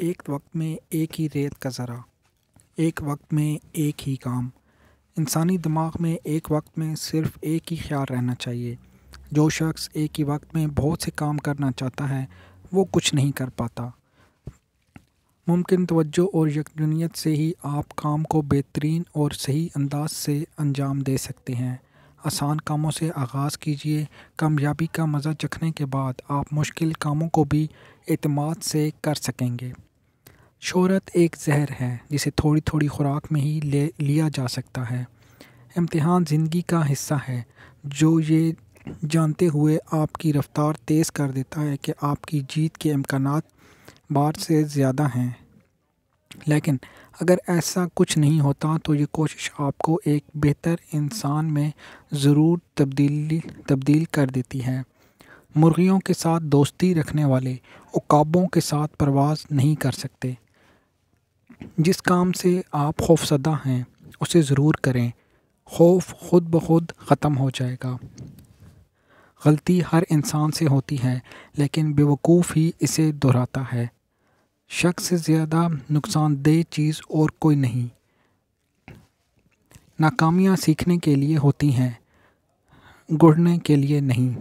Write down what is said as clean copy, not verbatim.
ایک وقت میں ایک ہی ریت کا ذرہ، ایک وقت میں ایک ہی کام۔ انسانی دماغ میں ایک وقت میں صرف ایک ہی خیال رہنا چاہیے۔ جو شخص ایک ہی وقت میں بہت سے کام کرنا چاہتا ہے وہ کچھ نہیں کر پاتا۔ ممکن توجہ اور یکجہت سے ہی آپ کام کو بہترین اور صحیح انداز سے انجام دے سکتے ہیں۔ آسان کاموں سے آغاز کیجیے۔ کامیابی کا مزہ چکھنے کے بعد آپ مشکل کاموں کو بھی اعتماد سے کر سکیں گے۔ شہرت ایک زہر ہے جسے تھوڑی تھوڑی خوراک میں ہی لیا جا سکتا ہے۔ امتحان زندگی کا حصہ ہے جو یہ جانتے ہوئے آپ کی رفتار تیز کر دیتا ہے کہ آپ کی جیت کے امکانات بار سے زیادہ ہیں۔ لیکن اگر ایسا کچھ نہیں ہوتا تو یہ کوشش آپ کو ایک بہتر انسان میں ضرور تبدیل کر دیتی ہے۔ مرغیوں کے ساتھ دوستی رکھنے والے عقابوں کے ساتھ پرواز نہیں کر سکتے۔ جس کام سے آپ خوفزدہ ہیں اسے ضرور کریں، خوف خود بخود ختم ہو جائے گا۔ غلطی ہر انسان سے ہوتی ہے لیکن بیوقوف ہی اسے دہراتا ہے۔ شک سے زیادہ نقصان دہ چیز اور کوئی نہیں۔ ناکامیاں سیکھنے کے لیے ہوتی ہیں، گڑھنے کے لیے نہیں۔